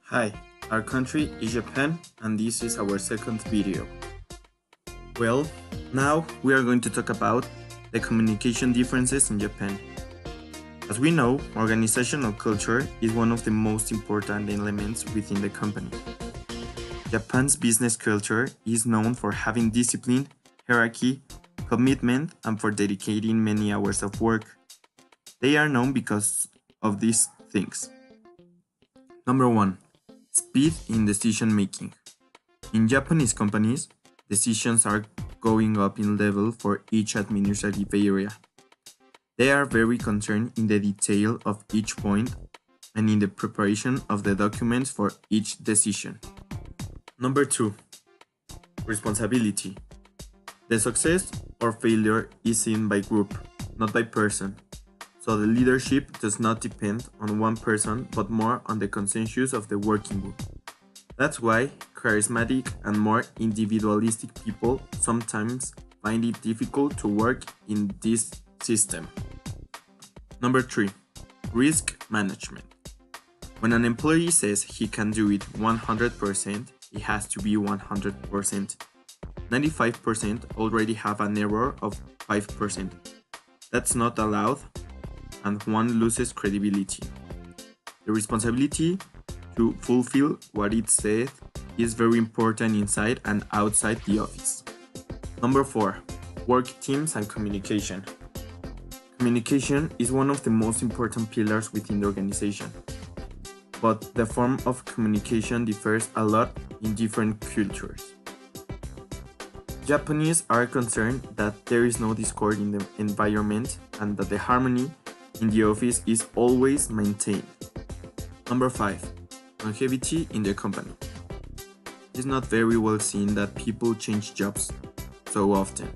Hi, our country is Japan and this is our second video. Well, now we are going to talk about the communication differences in Japan. As we know, organizational culture is one of the most important elements within the company. Japan's business culture is known for having discipline, hierarchy, commitment, and for dedicating many hours of work. They are known because of these things. Number 1. Speed in decision making. In Japanese companies, decisions are going up in level for each administrative area. They are very concerned in the detail of each point and in the preparation of the documents for each decision. Number 2. Responsibility. The success or failure is seen by group, not by person. So the leadership does not depend on one person but more on the consensus of the working group. That's why charismatic and more individualistic people sometimes find it difficult to work in this system. Number 3. Risk management. When an employee says he can do it 100%, it has to be 100%. 95% already have an error of 5%. That's not allowed and one loses credibility. The responsibility to fulfill what it said is very important inside and outside the office. Number 4. Work teams and communication. Communication is one of the most important pillars within the organization, but the form of communication differs a lot in different cultures. Japanese are concerned that there is no discord in the environment and that the harmony in the office is always maintained. Number 5. Longevity in the company. It is not very well seen that people change jobs so often.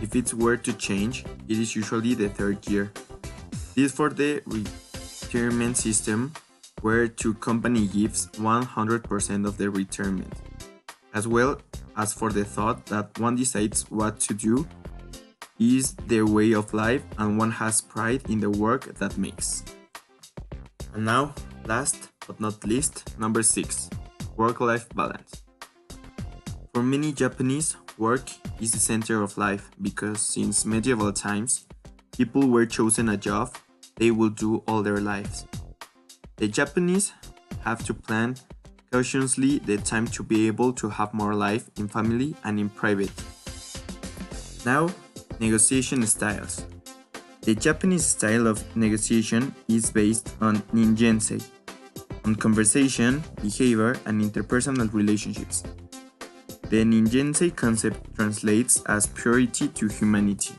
If it were to change, it is usually the third year. This for the retirement system where the company gives 100% of the retirement, as well as for the thought that one decides what to do is their way of life and one has pride in the work that makes. And now, last but not least, number 6. Work-life balance. For many Japanese, work is the center of life because since medieval times, people were chosen a job they will do all their lives. The Japanese have to plan cautiously the time to be able to have more life in family and in private. Now, negotiation styles. The Japanese style of negotiation is based on ninjensei, on conversation, behavior, and interpersonal relationships. The ninjensei concept translates as purity to humanity.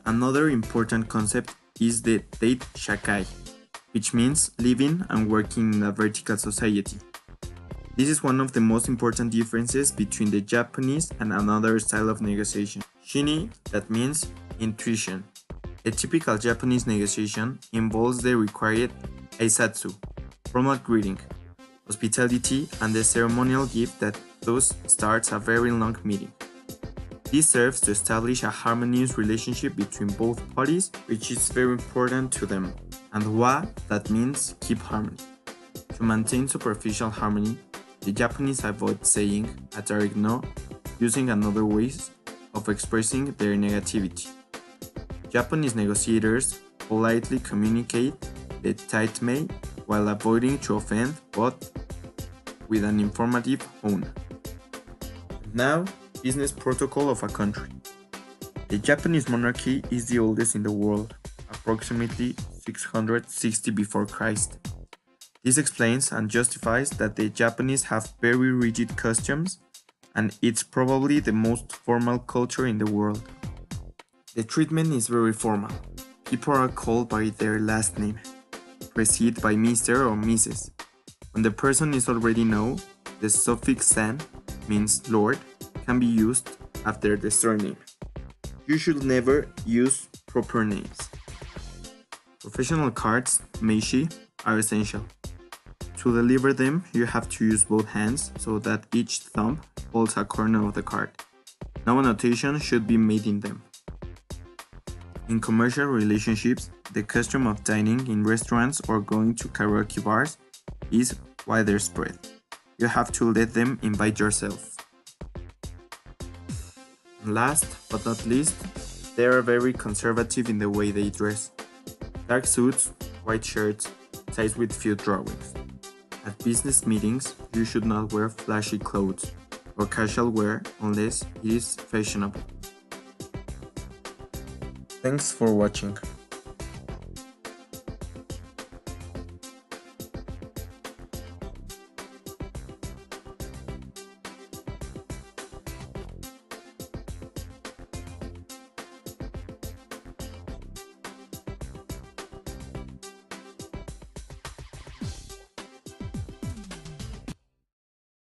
Another important concept is the Date Shakai, which means living and working in a vertical society. This is one of the most important differences between the Japanese and another style of negotiation. Shini, that means intuition. A typical Japanese negotiation involves the required aisatsu, formal greeting, hospitality, and the ceremonial gift that thus starts a very long meeting. This serves to establish a harmonious relationship between both parties, which is very important to them. And wa, that means keep harmony. To maintain superficial harmony, the Japanese avoid saying a direct no, using another ways of expressing their negativity. Japanese negotiators politely communicate the taitmei while avoiding to offend but with an informative tone. Now, business protocol of a country. The Japanese monarchy is the oldest in the world, approximately 660 before Christ. This explains and justifies that the Japanese have very rigid customs and it's probably the most formal culture in the world. The treatment is very formal. People are called by their last name, preceded by Mr. or Mrs. When the person is already known, the suffix san, means Lord, can be used after the surname. You should never use proper names. Professional cards, meishi, are essential. To deliver them, you have to use both hands so that each thumb holds a corner of the card. No annotation should be made in them. In commercial relationships, the custom of dining in restaurants or going to karaoke bars is widespread. You have to let them invite yourself. And last but not least, they are very conservative in the way they dress. Dark suits, white shirts, ties with few drawings. At business meetings, you should not wear flashy clothes or casual wear unless it is fashionable. Thanks for watching.